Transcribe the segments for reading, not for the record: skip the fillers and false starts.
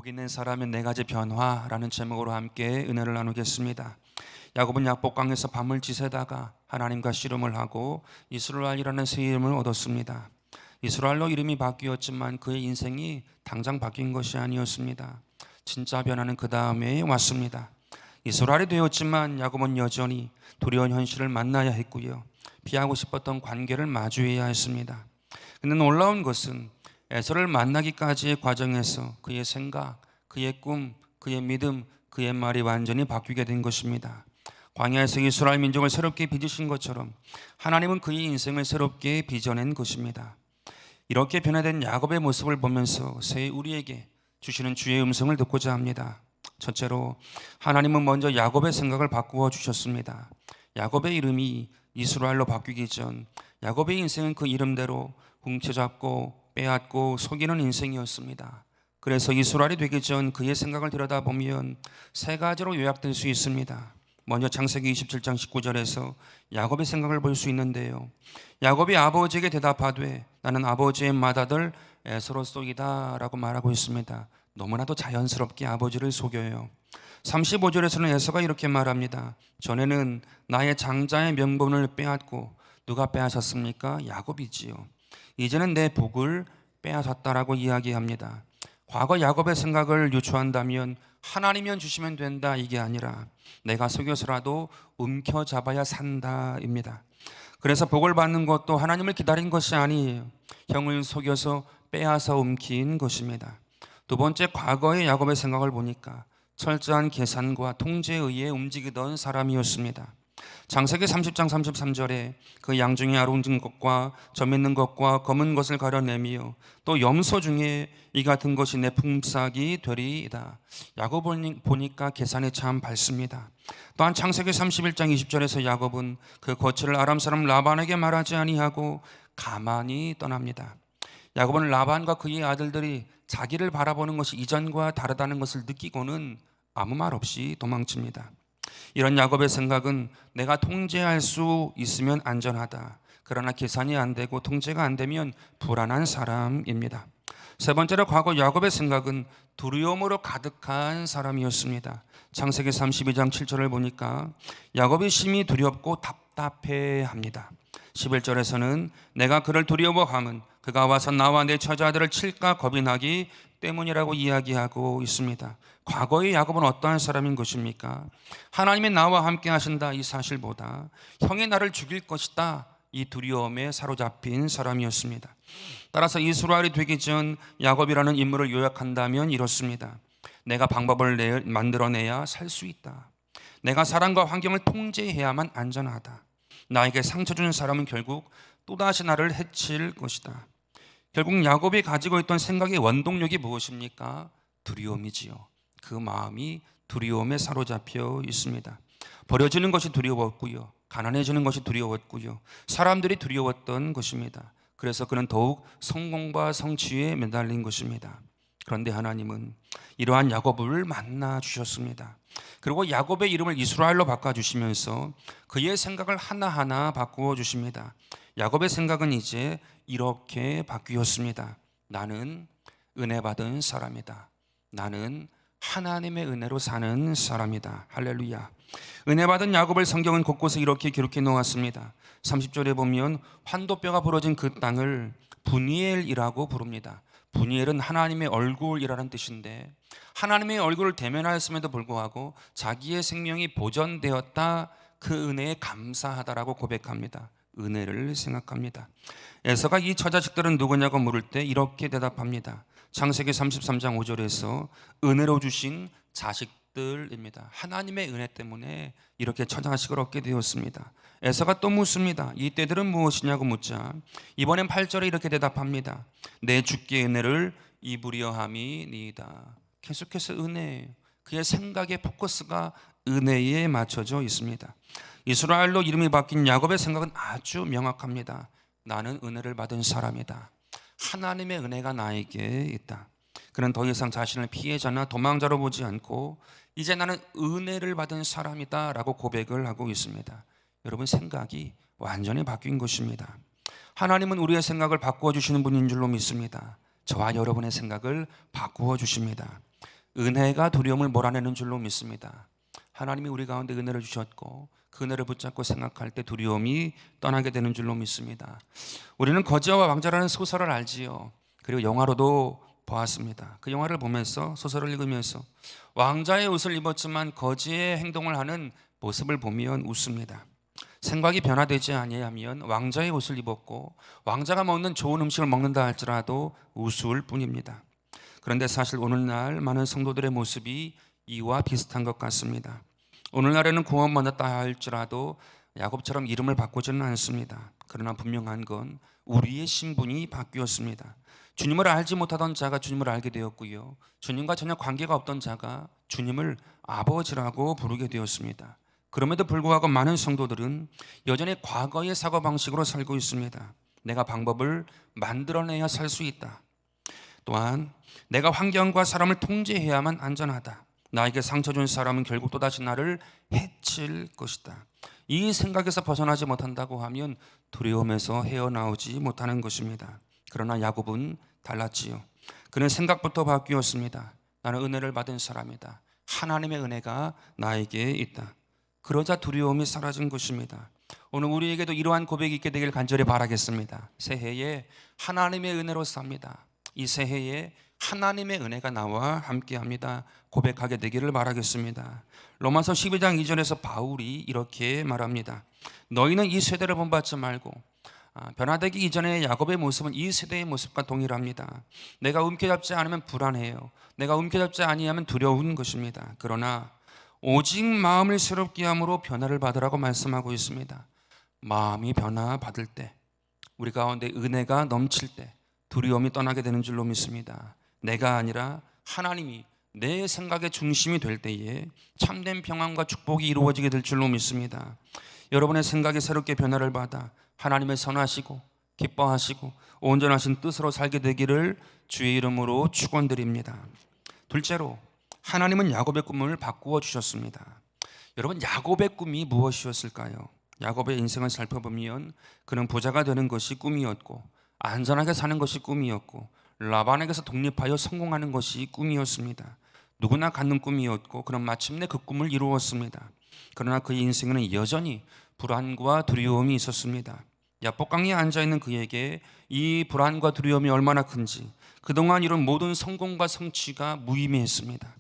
복 있는 사람의 네 가지 변화라는 제목으로 함께 은혜를 나누겠습니다. 야곱은 약복강에서 밤을 지새다가 하나님과 씨름을 하고 이스라엘이라는 새 이름을 얻었습니다. 이스라엘로 이름이 바뀌었지만 그의 인생이 당장 바뀐 것이 아니었습니다. 진짜 변화는 그 다음에 왔습니다. 이스라엘이 되었지만 야곱은 여전히 두려운 현실을 만나야 했고요, 피하고 싶었던 관계를 마주해야 했습니다. 근데 놀라운 것은 에서를 만나기까지의 과정에서 그의 생각, 그의 꿈, 그의 믿음, 그의 말이 완전히 바뀌게 된 것입니다. 광야에서 이스라엘 민족을 새롭게 빚으신 것처럼 하나님은 그의 인생을 새롭게 빚어낸 것입니다. 이렇게 변화된 야곱의 모습을 보면서 새 우리에게 주시는 주의 음성을 듣고자 합니다. 첫째로, 하나님은 먼저 야곱의 생각을 바꾸어 주셨습니다. 야곱의 이름이 이스라엘로 바뀌기 전 야곱의 인생은 그 이름대로 훔쳐잡고 빼앗고 속이는 인생이었습니다. 그래서 이스라엘이 되기 전 그의 생각을 들여다보면 세 가지로 요약될 수 있습니다. 먼저 창세기 27장 19절에서 야곱의 생각을 볼 수 있는데요, 야곱이 아버지에게 대답하되 나는 아버지의 맏아들 에서로 쏘이다 라고 말하고 있습니다. 너무나도 자연스럽게 아버지를 속여요. 35절에서는 에서가 이렇게 말합니다. 전에는 나의 장자의 명분을 빼앗고 누가 빼앗았습니까? 야곱이지요. 이제는 내 복을 빼앗았다라고 이야기합니다. 과거 야곱의 생각을 유추한다면 하나님이면 주시면 된다, 이게 아니라 내가 속여서라도 움켜잡아야 산다입니다. 그래서 복을 받는 것도 하나님을 기다린 것이 아니에요. 형을 속여서 빼앗아 움킨 것입니다. 두 번째, 과거의 야곱의 생각을 보니까 철저한 계산과 통제에 의해 움직이던 사람이었습니다. 창세기 30장 33절에 그 양 중에 아름진 것과 점 있는 것과 검은 것을 가려내며 또 염소 중에 이 같은 것이 내 품삯이 되리이다. 야곱 보니까 계산이 참 밝습니다. 또한 창세기 31장 20절에서 야곱은 그 거취를 아람 사람 라반에게 말하지 아니하고 가만히 떠납니다. 야곱은 라반과 그의 아들들이 자기를 바라보는 것이 이전과 다르다는 것을 느끼고는 아무 말 없이 도망칩니다. 이런 야곱의 생각은 내가 통제할 수 있으면 안전하다, 그러나 계산이 안 되고 통제가 안 되면 불안한 사람입니다. 세 번째로, 과거 야곱의 생각은 두려움으로 가득한 사람이었습니다. 창세기 32장 7절을 보니까 야곱이 심히 두렵고 답답해합니다. 11절에서는 내가 그를 두려워함은 그가 와서 나와 내 처자들을 칠까 겁이 나기 때문이라고 이야기하고 있습니다. 과거의 야곱은 어떠한 사람인 것입니까? 하나님이 나와 함께 하신다 이 사실보다 형이 나를 죽일 것이다 이 두려움에 사로잡힌 사람이었습니다. 따라서 이스라엘이 되기 전 야곱이라는 인물을 요약한다면 이렇습니다. 내가 방법을 만들어내야 살 수 있다. 내가 사람과 환경을 통제해야만 안전하다. 나에게 상처 주는 사람은 결국 또다시 나를 해칠 것이다. 결국 야곱이 가지고 있던 생각의 원동력이 무엇입니까? 두려움이지요. 그 마음이 두려움에 사로잡혀 있습니다. 버려지는 것이 두려웠고요, 가난해지는 것이 두려웠고요, 사람들이 두려웠던 것입니다. 그래서 그는 더욱 성공과 성취에 매달린 것입니다. 그런데 하나님은 이러한 야곱을 만나 주셨습니다. 그리고 야곱의 이름을 이스라엘로 바꿔주시면서 그의 생각을 하나하나 바꾸어 주십니다. 야곱의 생각은 이제 이렇게 바뀌었습니다. 나는 은혜 받은 사람이다. 나는 하나님의 은혜로 사는 사람이다. 할렐루야. 은혜 받은 야곱을 성경은 곳곳에 이렇게 기록해 놓았습니다. 30절에 보면 환도뼈가 부러진 그 땅을 분이엘이라고 부릅니다. 분이엘은 하나님의 얼굴이라는 뜻인데 하나님의 얼굴을 대면하였음에도 불구하고 자기의 생명이 보존되었다, 그 은혜에 감사하다라고 고백합니다. 은혜를 생각합니다. 에서가 이 처자식들은 누구냐고 물을 때 이렇게 대답합니다. 창세기 33장 5절에서 은혜로 주신 자식들입니다. 하나님의 은혜 때문에 이렇게 처자식을 얻게 되었습니다. 에서가 또 묻습니다. 이 때들은 무엇이냐고 묻자 이번엔 8절에 이렇게 대답합니다. 내 주께 은혜를 입으려 함이니이다. 계속해서 은혜예요. 그의 생각의 포커스가 은혜에 맞춰져 있습니다. 이스라엘로 이름이 바뀐 야곱의 생각은 아주 명확합니다. 나는 은혜를 받은 사람이다. 하나님의 은혜가 나에게 있다. 그는 더 이상 자신을 피해자나 도망자로 보지 않고 이제 나는 은혜를 받은 사람이다 라고 고백을 하고 있습니다. 여러분, 생각이 완전히 바뀐 것입니다. 하나님은 우리의 생각을 바꾸어 주시는 분인 줄로 믿습니다. 저와 여러분의 생각을 바꾸어 주십니다. 은혜가 두려움을 몰아내는 줄로 믿습니다. 하나님이 우리 가운데 은혜를 주셨고 그 은혜를 붙잡고 생각할 때 두려움이 떠나게 되는 줄로 믿습니다. 우리는 거지와 왕자라는 소설을 알지요. 그리고 영화로도 보았습니다. 그 영화를 보면서, 소설을 읽으면서 왕자의 옷을 입었지만 거지의 행동을 하는 모습을 보면 웃습니다. 생각이 변화되지 아니하면 왕자의 옷을 입었고 왕자가 먹는 좋은 음식을 먹는다 할지라도 우스울 뿐입니다. 그런데 사실 오늘날 많은 성도들의 모습이 이와 비슷한 것 같습니다. 오늘날에는 구원받았다 할지라도 야곱처럼 이름을 바꾸지는 않습니다. 그러나 분명한 건 우리의 신분이 바뀌었습니다. 주님을 알지 못하던 자가 주님을 알게 되었고요, 주님과 전혀 관계가 없던 자가 주님을 아버지라고 부르게 되었습니다. 그럼에도 불구하고 많은 성도들은 여전히 과거의 사고방식으로 살고 있습니다. 내가 방법을 만들어내야 살 수 있다. 또한 내가 환경과 사람을 통제해야만 안전하다. 나에게 상처 준 사람은 결국 또다시 나를 해칠 것이다. 이 생각에서 벗어나지 못한다고 하면 두려움에서 헤어나오지 못하는 것입니다. 그러나 야곱은 달랐지요. 그는 생각부터 바뀌었습니다. 나는 은혜를 받은 사람이다. 하나님의 은혜가 나에게 있다. 그러자 두려움이 사라진 것입니다. 오늘 우리에게도 이러한 고백이 있게 되길 간절히 바라겠습니다. 새해에 하나님의 은혜로 삽니다. 이 새해에 하나님의 은혜가 나와 함께합니다. 고백하게 되기를 바라겠습니다. 로마서 12장 2절에서 바울이 이렇게 말합니다. 너희는 이 세대를 본받지 말고, 변화되기 이전의 야곱의 모습은 이 세대의 모습과 동일합니다. 내가 움켜잡지 않으면 불안해요. 내가 움켜잡지 아니하면 두려운 것입니다. 그러나 오직 마음을 새롭게 함으로 변화를 받으라고 말씀하고 있습니다. 마음이 변화받을 때, 우리 가운데 은혜가 넘칠 때 두려움이 떠나게 되는 줄로 믿습니다. 내가 아니라 하나님이 내 생각의 중심이 될 때에 참된 평안과 축복이 이루어지게 될 줄로 믿습니다. 여러분의 생각이 새롭게 변화를 받아 하나님의 선하시고 기뻐하시고 온전하신 뜻으로 살게 되기를 주의 이름으로 축원드립니다. 둘째로, 하나님은 야곱의 꿈을 바꾸어 주셨습니다. 여러분, 야곱의 꿈이 무엇이었을까요? 야곱의 인생을 살펴보면 그는 부자가 되는 것이 꿈이었고, 안전하게 사는 것이 꿈이었고, 라반에게서 독립하여 성공하는 것이 꿈이었습니다. 누구나 갖는 꿈이었고, 그는 마침내 그 꿈을 이루었습니다. 그러나 그의 인생에는 여전히 불안과 두려움이 있었습니다. 야복강에 앉아있는 그에게 이 불안과 두려움이 얼마나 큰지, 그동안 이룬 모든 성공과 성취가 무의미했습니다.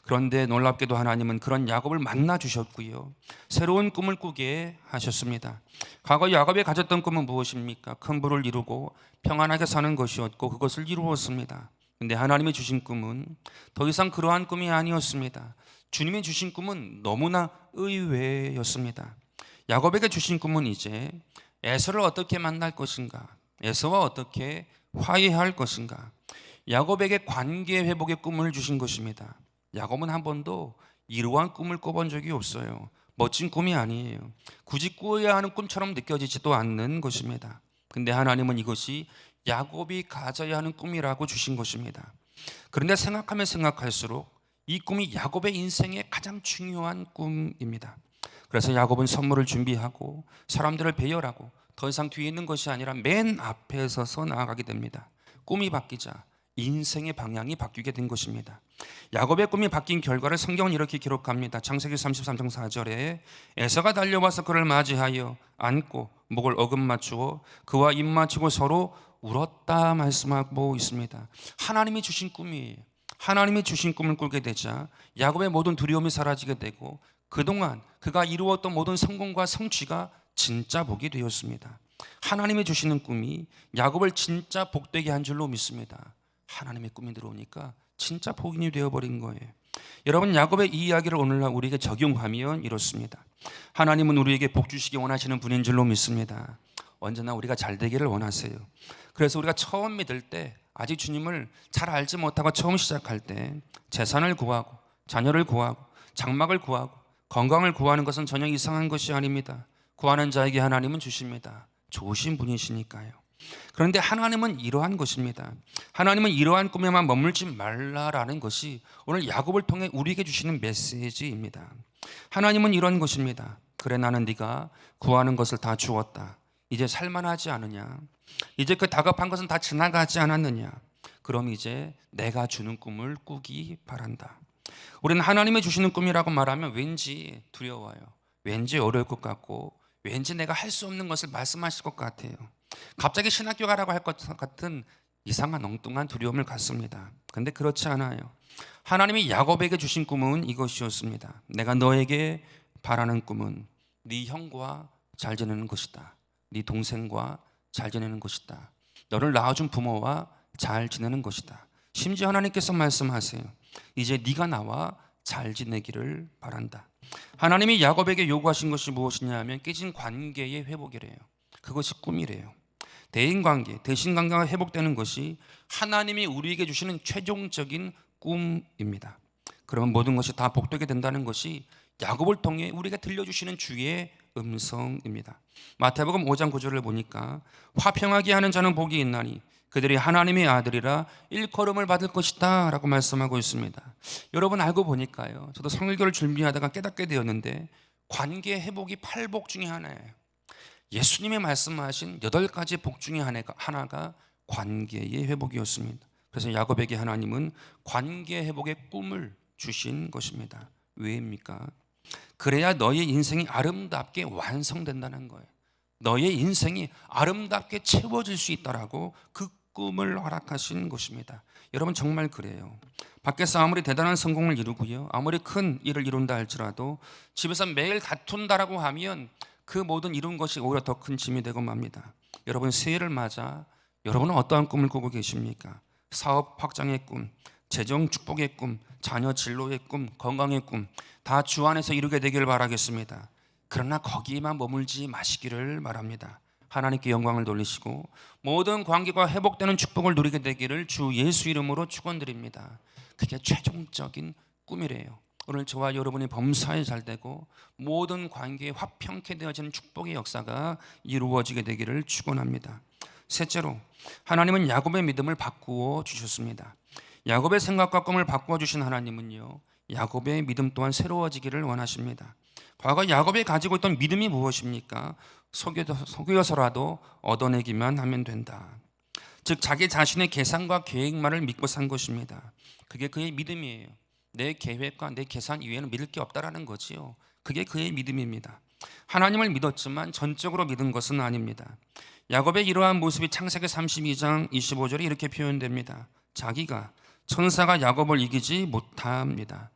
그런데 놀랍게도 하나님은 그런 야곱을 만나 주셨고요, 새로운 꿈을 꾸게 하셨습니다. 과거 야곱이 가졌던 꿈은 무엇입니까? 큰 부를 이루고 평안하게 사는 것이었고, 그것을 이루었습니다. 근데 하나님이 주신 꿈은 더 이상 그러한 꿈이 아니었습니다. 주님이 주신 꿈은 너무나 의외였습니다. 야곱에게 주신 꿈은 이제 에서를 어떻게 만날 것인가, 에서와 어떻게 화해할 것인가, 야곱에게 관계 회복의 꿈을 주신 것입니다. 야곱은 한 번도 이러한 꿈을 꿔본 적이 없어요. 멋진 꿈이 아니에요. 굳이 꾸어야 하는 꿈처럼 느껴지지도 않는 것입니다. 근데 하나님은 이것이 야곱이 가져야 하는 꿈이라고 주신 것입니다. 그런데 생각하면 생각할수록 이 꿈이 야곱의 인생의 가장 중요한 꿈입니다. 그래서 야곱은 선물을 준비하고 사람들을 배열하고 더 이상 뒤에 있는 것이 아니라 맨 앞에 서서 나아가게 됩니다. 꿈이 바뀌자 인생의 방향이 바뀌게 된 것입니다. 야곱의 꿈이 바뀐 결과를 성경은 이렇게 기록합니다. 창세기 33장 4절에 에서가 달려와서 그를 맞이하여 안고 목을 어금맞추어 그와 입맞추고 서로 울었다 말씀하고 있습니다. 하나님이 주신 꿈이에요. 하나님이 주신 꿈을 꾸게 되자 야곱의 모든 두려움이 사라지게 되고, 그동안 그가 이루었던 모든 성공과 성취가 진짜 복이 되었습니다. 하나님이 주시는 꿈이 야곱을 진짜 복되게 한 줄로 믿습니다. 하나님의 꿈이 들어오니까 진짜 복인이 되어버린 거예요. 여러분, 야곱의 이 이야기를 오늘날 우리에게 적용하면 이렇습니다. 하나님은 우리에게 복 주시기 원하시는 분인 줄로 믿습니다. 언제나 우리가 잘 되기를 원하세요. 그래서 우리가 처음 믿을 때, 아직 주님을 잘 알지 못하고 처음 시작할 때 재산을 구하고 자녀를 구하고 장막을 구하고 건강을 구하는 것은 전혀 이상한 것이 아닙니다. 구하는 자에게 하나님은 주십니다. 좋으신 분이시니까요. 그런데 하나님은 이러한 것입니다. 하나님은 이러한 꿈에만 머물지 말라라는 것이 오늘 야곱을 통해 우리에게 주시는 메시지입니다. 하나님은 이런 것입니다. 그래, 나는 네가 구하는 것을 다 주었다. 이제 살만하지 않느냐? 이제 그 다급한 것은 다 지나가지 않았느냐? 그럼 이제 내가 주는 꿈을 꾸기 바란다. 우리는 하나님이 주시는 꿈이라고 말하면 왠지 두려워요. 왠지 어려울 것 같고 왠지 내가 할 수 없는 것을 말씀하실 것 같아요. 갑자기 신학교 가라고 할 것 같은 이상한 엉뚱한 두려움을 갖습니다. 그런데 그렇지 않아요. 하나님이 야곱에게 주신 꿈은 이것이었습니다. 내가 너에게 바라는 꿈은 네 형과 잘 지내는 것이다. 네 동생과 잘 지내는 것이다. 너를 낳아준 부모와 잘 지내는 것이다. 심지어 하나님께서 말씀하세요. 이제 네가 나와 잘 지내기를 바란다. 하나님이 야곱에게 요구하신 것이 무엇이냐 하면 깨진 관계의 회복이래요. 그것이 꿈이래요. 대인관계, 대신관계가 회복되는 것이 하나님이 우리에게 주시는 최종적인 꿈입니다. 그러면 모든 것이 다 복되게 된다는 것이 야곱을 통해 우리가 들려주시는 주의 음성입니다. 마태복음 5장 9절을 보니까 화평하게 하는 자는 복이 있나니 그들이 하나님의 아들이라 일컬음을 받을 것이다 라고 말씀하고 있습니다. 여러분 알고 보니까요, 저도 성일교를 준비하다가 깨닫게 되었는데 관계 회복이 8복 중에 하나예요. 예수님이 말씀하신 8가지 복 중에 하나가 관계의 회복이었습니다. 그래서 야곱에게 하나님은 관계 회복의 꿈을 주신 것입니다. 왜입니까? 그래야 너의 인생이 아름답게 완성된다는 거예요. 너의 인생이 아름답게 채워질 수 있다라고 그 꿈을 허락하신 것입니다. 여러분 정말 그래요. 밖에서 아무리 대단한 성공을 이루고요, 아무리 큰 일을 이룬다 할지라도 집에서 매일 다툰다라고 하면 그 모든 이룬 것이 오히려 더 큰 짐이 되고 맙니다. 여러분 새해를 맞아 여러분은 어떠한 꿈을 꾸고 계십니까? 사업 확장의 꿈, 재정 축복의 꿈, 자녀 진로의 꿈, 건강의 꿈 다 주 안에서 이루게 되기를 바라겠습니다. 그러나 거기에만 머물지 마시기를 바랍니다. 하나님께 영광을 돌리시고 모든 관계가 회복되는 축복을 누리게 되기를 주 예수 이름으로 축원드립니다. 그게 최종적인 꿈이래요. 오늘 저와 여러분이 범사에 잘 되고 모든 관계에 화평케 되어지는 축복의 역사가 이루어지게 되기를 축원합니다. 셋째로 하나님은 야곱의 믿음을 바꾸어 주셨습니다. 야곱의 생각과 꿈을 바꾸어 주신 하나님은요, 야곱의 믿음 또한 새로워지기를 원하십니다. 과거 야곱이 가지고 있던 믿음이 무엇입니까? 속여서라도 얻어내기만 하면 된다. 즉 자기 자신의 계산과 계획만을 믿고 산 것입니다. 그게 그의 믿음이에요. 내 계획과 내 계산 이외에는 믿을 게 없다라는 거지요. 그게 그의 믿음입니다. 하나님을 믿었지만 전적으로 믿은 것은 아닙니다. 야곱의 이러한 모습이 창세기 32장 25절에 이렇게 표현됩니다. 자기가 천사가 야곱을 이기지 못합니다.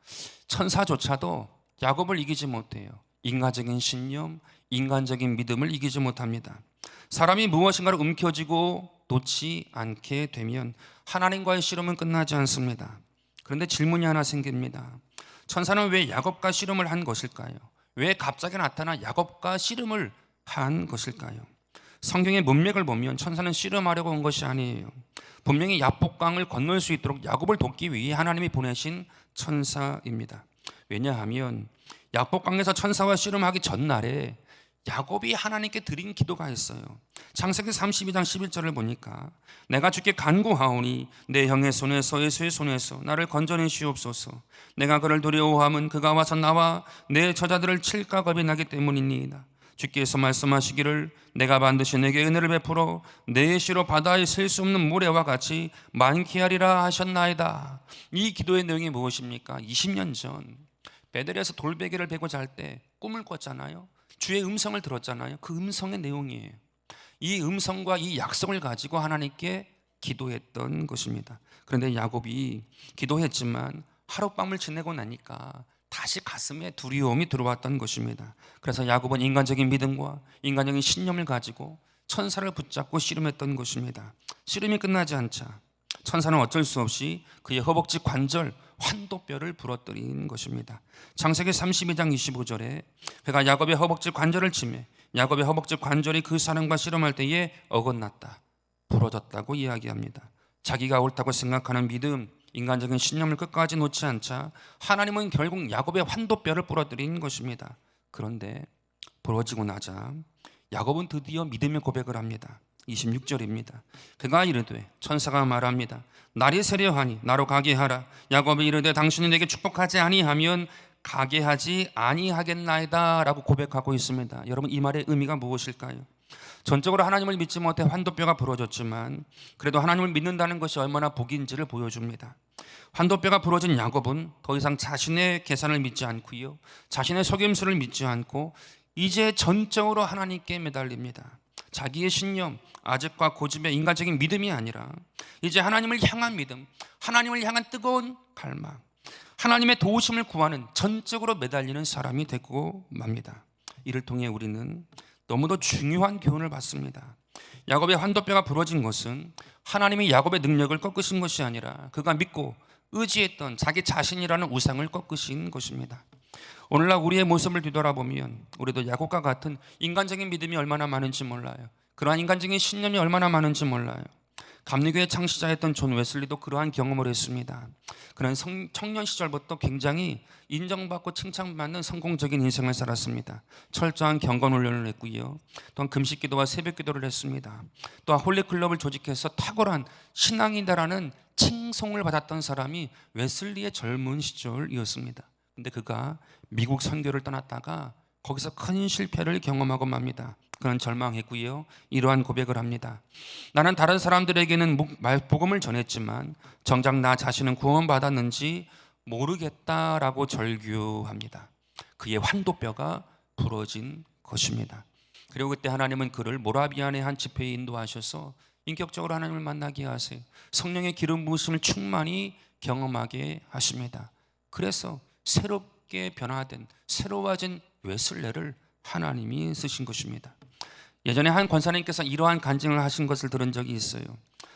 천사조차도 야곱을 이기지 못해요. 인간적인 신념, 인간적인 믿음을 이기지 못합니다. 사람이 무엇인가를 움켜쥐고 놓지 않게 되면 하나님과의 씨름은 끝나지 않습니다. 그런데 질문이 하나 생깁니다. 천사는 왜 야곱과 씨름을 한 것일까요? 왜 갑자기 나타나 야곱과 씨름을 한 것일까요? 성경의 문맥을 보면 천사는 씨름하려고 온 것이 아니에요. 분명히 야복강을 건널 수 있도록 야곱을 돕기 위해 하나님이 보내신 천사입니다. 왜냐하면 야복강에서 천사와 씨름하기 전날에 야곱이 하나님께 드린 기도가 있어요. 창세기 32장 11절을 보니까 내가 주께 간구하오니 내 형의 손에서 에서의 손에서 나를 건져내시옵소서. 내가 그를 두려워함은 그가 와서 나와 내 저자들을 칠까 겁이 나기 때문이니이다. 주께서 말씀하시기를 내가 반드시 내게 은혜를 베풀어 내 시로 바다에 셀 수 없는 모래와 같이 많게 하리라 하셨나이다. 이 기도의 내용이 무엇입니까? 20년 전 베델에서 돌베개를 베고 잘 때 꿈을 꿨잖아요. 주의 음성을 들었잖아요. 그 음성의 내용이에요. 이 음성과 이 약속을 가지고 하나님께 기도했던 것입니다. 그런데 야곱이 기도했지만 하룻밤을 지내고 나니까 다시 가슴에 두려움이 들어왔던 것입니다. 그래서 야곱은 인간적인 믿음과 인간적인 신념을 가지고 천사를 붙잡고 씨름했던 것입니다. 씨름이 끝나지 않자 천사는 어쩔 수 없이 그의 허벅지 관절 환도뼈를 부러뜨린 것입니다. 창세기 32장 25절에 그가 야곱의 허벅지 관절을 치매 야곱의 허벅지 관절이 그 사람과 씨름할 때에 어긋났다, 부러졌다고 이야기합니다. 자기가 옳다고 생각하는 믿음, 인간적인 신념을 끝까지 놓지 않자 하나님은 결국 야곱의 환도뼈를 부러뜨린 것입니다. 그런데 부러지고 나자 야곱은 드디어 믿음의 고백을 합니다. 26절입니다. 그가 이르되 천사가 말합니다. 날이 세려하니 나로 가게 하라. 야곱이 이르되 당신이 내게 축복하지 아니하면 가게 하지 아니하겠나이다 라고 고백하고 있습니다. 여러분 이 말의 의미가 무엇일까요? 전적으로 하나님을 믿지 못해 환도뼈가 부러졌지만 그래도 하나님을 믿는다는 것이 얼마나 복인지를 보여줍니다. 환도뼈가 부러진 야곱은 더 이상 자신의 계산을 믿지 않고요, 자신의 속임수를 믿지 않고 이제 전적으로 하나님께 매달립니다. 자기의 신념, 아집과 고집의 인간적인 믿음이 아니라 이제 하나님을 향한 믿음, 하나님을 향한 뜨거운 갈망, 하나님의 도우심을 구하는 전적으로 매달리는 사람이 되고 맙니다. 이를 통해 우리는 너무도 중요한 교훈을 받습니다. 야곱의 환도뼈가 부러진 것은 하나님이 야곱의 능력을 꺾으신 것이 아니라 그가 믿고 의지했던 자기 자신이라는 우상을 꺾으신 것입니다. 오늘날 우리의 모습을 뒤돌아보면 우리도 야곱과 같은 인간적인 믿음이 얼마나 많은지 몰라요. 그러한 인간적인 신념이 얼마나 많은지 몰라요. 감리교의 창시자였던 존 웨슬리도 그러한 경험을 했습니다. 그는 청년 시절부터 굉장히 인정받고 칭찬받는 성공적인 인생을 살았습니다. 철저한 경건 훈련을 했고요, 또한 금식기도와 새벽기도를 했습니다. 또한 홀리클럽을 조직해서 탁월한 신앙이다라는 칭송을 받았던 사람이 웨슬리의 젊은 시절이었습니다. 근데 그가 미국 선교를 떠났다가 거기서 큰 실패를 경험하고 맙니다. 그는 절망했고요, 이러한 고백을 합니다. 나는 다른 사람들에게는 복음을 전했지만 정작 나 자신은 구원받았는지 모르겠다라고 절규합니다. 그의 환도뼈가 부러진 것입니다. 그리고 그때 하나님은 그를 모라비안의 한 집회에 인도하셔서 인격적으로 하나님을 만나게 하세요. 성령의 기름 부으심을 충만히 경험하게 하십니다. 그래서 새롭게 변화된, 새로워진 웨슬레를 하나님이 쓰신 것입니다. 예전에 한 권사님께서 이러한 간증을 하신 것을 들은 적이 있어요.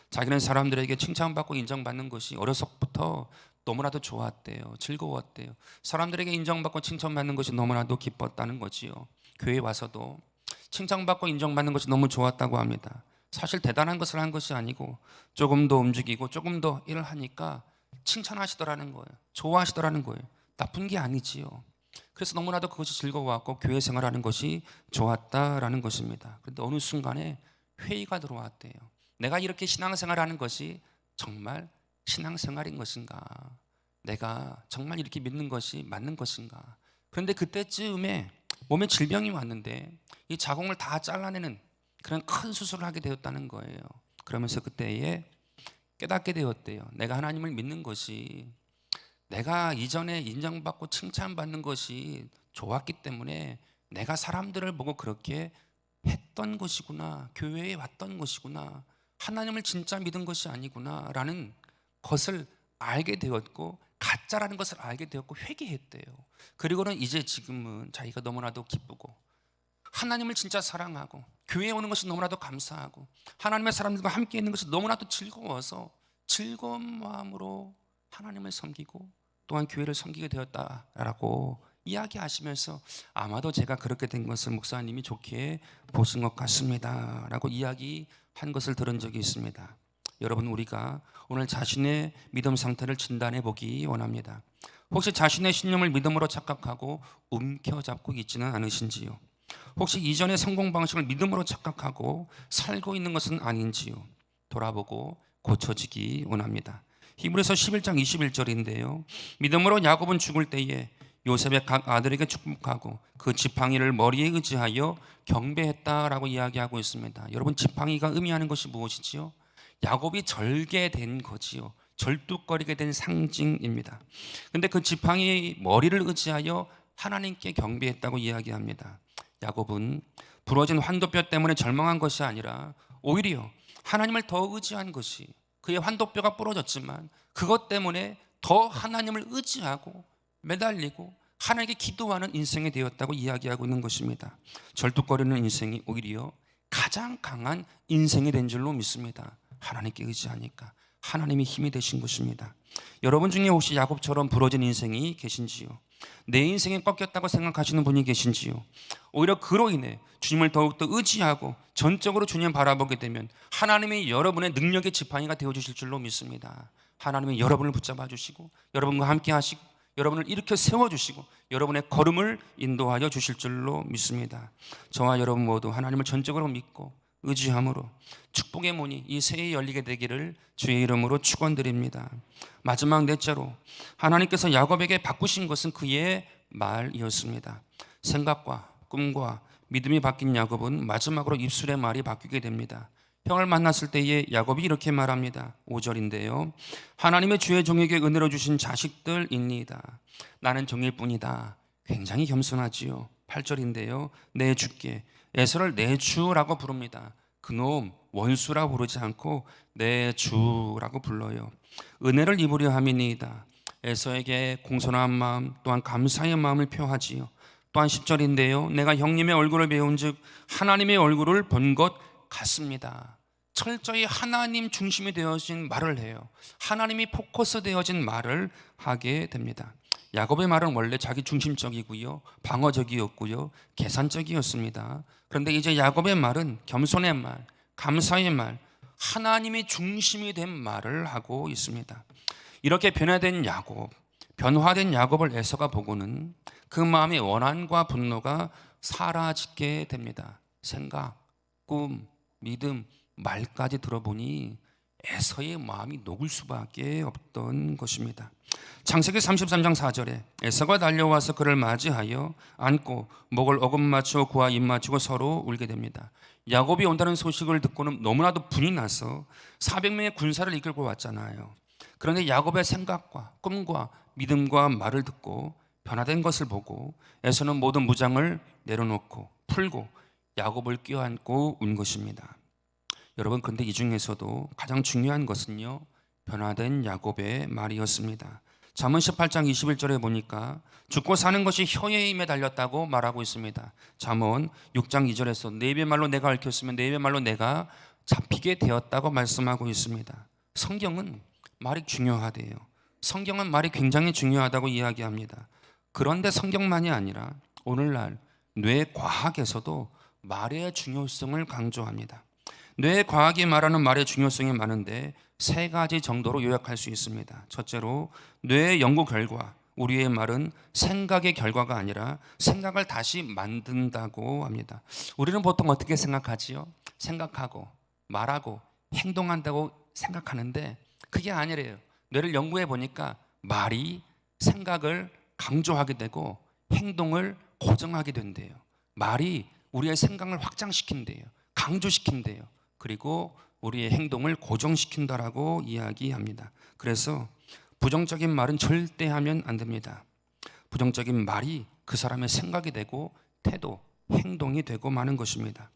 자기는 사람들에게 칭찬받고 인정받는 것이 어려서부터 너무나도 좋았대요. 즐거웠대요. 사람들에게 인정받고 칭찬받는 것이 너무나도 기뻤다는 거지요. 교회에 와서도 칭찬받고 인정받는 것이 너무 좋았다고 합니다. 사실 대단한 것을 한 것이 아니고 조금 더 움직이고 조금 더 일을 하니까 칭찬하시더라는 거예요. 좋아하시더라는 거예요. 나쁜 게 아니지요. 그래서 너무나도 그것이 즐거웠고 교회 생활하는 것이 좋았다라는 것입니다. 그런데 어느 순간에 회의가 들어왔대요. 내가 이렇게 신앙생활하는 것이 정말 신앙생활인 것인가? 내가 정말 이렇게 믿는 것이 맞는 것인가? 그런데 그때쯤에 몸에 질병이 왔는데 이 자궁을 다 잘라내는 그런 큰 수술을 하게 되었다는 거예요. 그러면서 그때에 깨닫게 되었대요. 내가 하나님을 믿는 것이, 내가 이전에 인정받고 칭찬받는 것이 좋았기 때문에 내가 사람들을 보고 그렇게 했던 것이구나, 교회에 왔던 것이구나, 하나님을 진짜 믿은 것이 아니구나 라는 것을 알게 되었고, 가짜라는 것을 알게 되었고 회개했대요. 그리고는 이제 지금은 자기가 너무나도 기쁘고 하나님을 진짜 사랑하고 교회에 오는 것이 너무나도 감사하고 하나님의 사람들과 함께 있는 것이 너무나도 즐거워서 즐거운 마음으로 하나님을 섬기고 또한 교회를 섬기게 되었다라고 이야기하시면서 아마도 제가 그렇게 된 것을 목사님이 좋게 보신 것 같습니다 라고 이야기한 것을 들은 적이 있습니다. 여러분, 우리가 오늘 자신의 믿음 상태를 진단해 보기 원합니다. 혹시 자신의 신념을 믿음으로 착각하고 움켜잡고 있지는 않으신지요? 혹시 이전의 성공 방식을 믿음으로 착각하고 살고 있는 것은 아닌지요? 돌아보고 고쳐지기 원합니다. 히브리서 11장 21절인데요. 믿음으로 야곱은 죽을 때에 요셉의 각 아들에게 축복하고 그 지팡이를 머리에 의지하여 경배했다라고 이야기하고 있습니다. 여러분, 지팡이가 의미하는 것이 무엇이지요? 야곱이 절개된 거지요. 절뚝거리게 된 상징입니다. 그런데 그 지팡이 머리를 의지하여 하나님께 경배했다고 이야기합니다. 야곱은 부러진 환도뼈 때문에 절망한 것이 아니라 오히려 하나님을 더 의지한 것이, 그의 환도뼈가 부러졌지만 그것 때문에 더 하나님을 의지하고 매달리고 하나님께 기도하는 인생이 되었다고 이야기하고 있는 것입니다. 절뚝거리는 인생이 오히려 가장 강한 인생이 된 줄로 믿습니다. 하나님께 의지하니까 하나님이 힘이 되신 것입니다. 여러분 중에 혹시 야곱처럼 부러진 인생이 계신지요? 내 인생이 꺾였다고 생각하시는 분이 계신지요? 오히려 그로 인해 주님을 더욱더 의지하고 전적으로 주님 바라보게 되면 하나님이 여러분의 능력의 지팡이가 되어주실 줄로 믿습니다. 하나님이 여러분을 붙잡아 주시고 여러분과 함께 하시고 여러분을 일으켜 세워주시고 여러분의 걸음을 인도하여 주실 줄로 믿습니다. 저와 여러분 모두 하나님을 전적으로 믿고 의지함으로 축복의 문이 이 새해 열리게 되기를 주의 이름으로 축원드립니다. 마지막 넷째로 하나님께서 야곱에게 바꾸신 것은 그의 말이었습니다. 생각과 꿈과 믿음이 바뀐 야곱은 마지막으로 입술의 말이 바뀌게 됩니다. 형을 만났을 때에 야곱이 이렇게 말합니다. 5절인데요. 하나님의 주의 종에게 은혜로 주신 자식들입니다. 나는 종일 뿐이다. 굉장히 겸손하지요. 8절인데요. 내 주께 에서를 내 주라고 부릅니다. 그놈 원수라고 부르지 않고 내 주라고 불러요. 은혜를 입으려 함이니이다. 에서에게 공손한 마음 또한 감사의 마음을 표하지요. 또한 10절인데요. 내가 형님의 얼굴을 배운즉 하나님의 얼굴을 본 것 같습니다. 철저히 하나님 중심이 되어진 말을 해요. 하나님이 포커스 되어진 말을 하게 됩니다. 야곱의 말은 원래 자기 중심적이고요, 방어적이었고요, 계산적이었습니다. 그런데 이제 야곱의 말은 겸손의 말, 감사의 말, 하나님이 중심이 된 말을 하고 있습니다. 이렇게 변화된 야곱을 에서가 보고는 그 마음의 원한과 분노가 사라지게 됩니다. 생각, 꿈, 믿음, 말까지 들어보니 에서의 마음이 녹을 수밖에 없던 것입니다. 창세기 33장 4절에 에서가 달려와서 그를 맞이하여 안고 목을 어금맞추어 그와 입맞추고 서로 울게 됩니다. 야곱이 온다는 소식을 듣고는 너무나도 분이 나서 400명의 군사를 이끌고 왔잖아요. 그런데 야곱의 생각과 꿈과 믿음과 말을 듣고 변화된 것을 보고 에서는 모든 무장을 내려놓고 풀고 야곱을 껴안고 운 것입니다. 여러분, 근데 이 중에서도 가장 중요한 것은요, 변화된 야곱의 말이었습니다. 잠언 18장 21절에 보니까 죽고 사는 것이 혀의 힘에 달렸다고 말하고 있습니다. 잠언 6장 2절에서 네 배 말로 내가 얽혔으면 네 배 말로 내가 잡히게 되었다고 말씀하고 있습니다. 성경은 말이 중요하대요. 성경은 말이 굉장히 중요하다고 이야기합니다. 그런데 성경만이 아니라 오늘날 뇌과학에서도 말의 중요성을 강조합니다. 뇌과학이 말하는 말의 중요성이 많은데 세 가지 정도로 요약할 수 있습니다. 첫째로, 뇌의 연구 결과, 우리의 말은 생각의 결과가 아니라 생각을 다시 만든다고 합니다. 우리는 보통 어떻게 생각하지요? 생각하고 말하고 행동한다고 생각하는데 그게 아니래요. 뇌를 연구해 보니까 말이 생각을 강조하게 되고 행동을 고정하게 된대요. 말이 우리의 생각을 확장시킨대요. 강조시킨대요. 그리고 우리의 행동을 고정시킨다라고 이야기합니다. 그래서 부정적인 말은 절대 하면 안 됩니다. 부정적인 말이 그 사람의 생각이 되고 태도, 행동이 되고 마는 것입니다.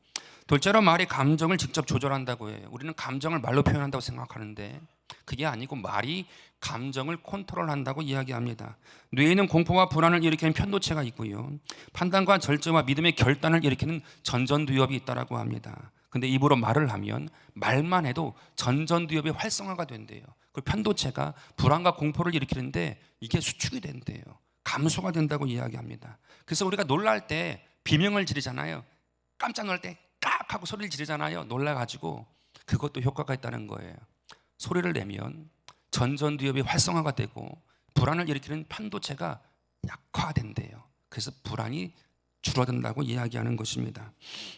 둘째로, 말이 감정을 직접 조절한다고 해요. 우리는 감정을 말로 표현한다고 생각하는데 그게 아니고 말이 감정을 컨트롤한다고 이야기합니다. 뇌에는 공포와 불안을 일으키는 편도체가 있고요, 판단과 절제와 믿음의 결단을 일으키는 전전두엽이 있다고 합니다. 근데 입으로 말을 하면 말만 해도 전전두엽이 활성화가 된대요. 그 편도체가 불안과 공포를 일으키는데 이게 수축이 된대요. 감소가 된다고 이야기합니다. 그래서 우리가 놀랄 때 비명을 지르잖아요. 깜짝 놀랄 때 깍 하고 소리를 지르잖아요. 놀라가지고 그것도 효과가 있다는 거예요. 소리를 내면 전전두엽이 활성화가 되고 불안을 일으키는 편도체가 약화된대요. 그래서 불안이 줄어든다고 이야기하는 것입니다.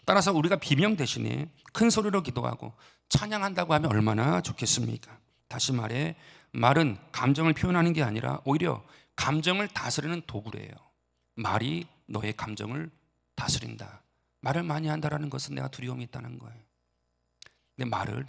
따라서 우리가 비명 대신에 큰 소리로 기도하고 찬양한다고 하면 얼마나 좋겠습니까? 다시 말해, 말은 감정을 표현하는 게 아니라 오히려 감정을 다스리는 도구래요. 말이 너의 감정을 다스린다. 말을 많이 한다는 것은 내가 두려움이 있다는 거예요. 내 말을,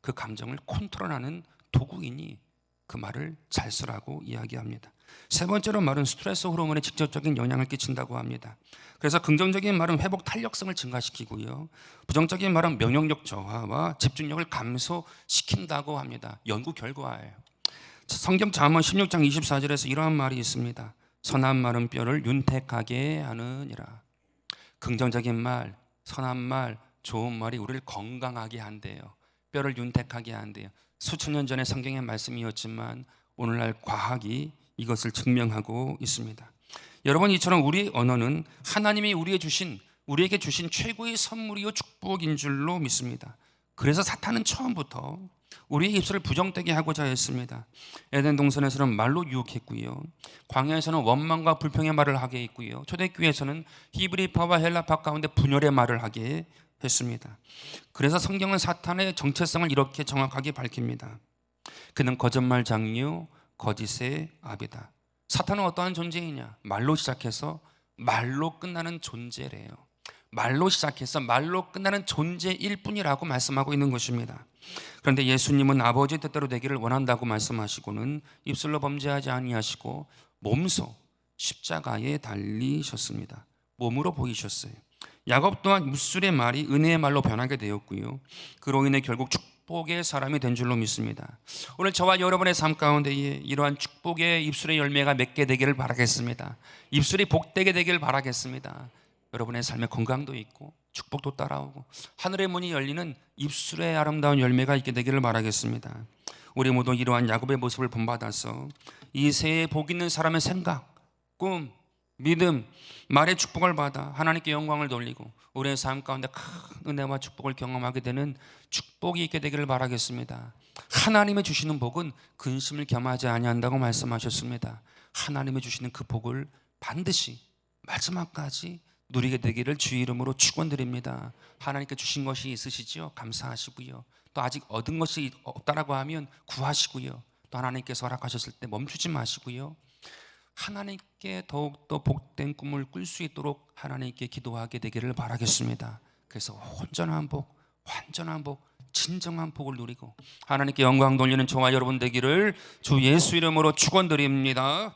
그 감정을 컨트롤하는 도구이니 그 말을 잘 쓰라고 이야기합니다. 세 번째로, 말은 스트레스 호르몬에 직접적인 영향을 끼친다고 합니다. 그래서 긍정적인 말은 회복 탄력성을 증가시키고요, 부정적인 말은 면역력 저하와 집중력을 감소시킨다고 합니다. 연구 결과예요. 성경 잠언 16장 24절에서 이러한 말이 있습니다. 선한 말은 뼈를 윤택하게 하느니라. 긍정적인 말, 선한 말, 좋은 말이 우리를 건강하게 한대요. 뼈를 윤택하게 한대요. 수천 년 전의 성경의 말씀이었지만 오늘날 과학이 이것을 증명하고 있습니다. 여러분, 이처럼 우리 언어는 하나님이 우리에게 주신 최고의 선물이요 축복인 줄로 믿습니다. 그래서 사탄은 처음부터 우리의 입술을 부정되게 하고자 했습니다. 에덴 동산에서는 말로 유혹했고요, 광야에서는 원망과 불평의 말을 하게 했고요, 초대교회에서는 히브리파와 헬라파 가운데 분열의 말을 하게 했습니다. 그래서 성경은 사탄의 정체성을 이렇게 정확하게 밝힙니다. 그는 거짓말 장유, 거짓의 아비다. 사탄은 어떠한 존재이냐? 말로 시작해서 말로 끝나는 존재래요. 말로 시작해서 말로 끝나는 존재일 뿐이라고 말씀하고 있는 것입니다. 그런데 예수님은 아버지 뜻대로 되기를 원한다고 말씀하시고는 입술로 범죄하지 아니하시고 몸소 십자가에 달리셨습니다. 몸으로 보이셨어요. 야곱 또한 입술의 말이 은혜의 말로 변하게 되었고요. 그로 인해 결국 축복의 사람이 된 줄로 믿습니다. 오늘 저와 여러분의 삶 가운데에 이러한 축복의 입술의 열매가 맺게 되기를 바라겠습니다. 입술이 복되게 되기를 바라겠습니다. 여러분의 삶에 건강도 있고 축복도 따라오고 하늘의 문이 열리는 입술의 아름다운 열매가 있게 되기를 바라겠습니다. 우리 모두 이러한 야곱의 모습을 본받아서 이 새해 복 있는 사람의 생각, 꿈, 믿음, 말의 축복을 받아 하나님께 영광을 돌리고 우리의 삶 가운데 큰 은혜와 축복을 경험하게 되는 축복이 있게 되기를 바라겠습니다. 하나님의 주시는 복은 근심을 겸하지 아니한다고 말씀하셨습니다. 하나님의 주시는 그 복을 반드시 마지막까지 누리게 되기를 주의 이름으로 축원드립니다. 하나님께 주신 것이 있으시죠? 감사하시고요. 또 아직 얻은 것이 없다라고 하면 구하시고요. 또 하나님께서 허락하셨을 때 멈추지 마시고요. 하나님께 더욱더 복된 꿈을 꿀 수 있도록 하나님께 기도하게 되기를 바라겠습니다. 그래서 온전한 복, 완전한 복, 진정한 복을 누리고 하나님께 영광 돌리는 저와 여러분 되기를 주 예수 이름으로 축원드립니다.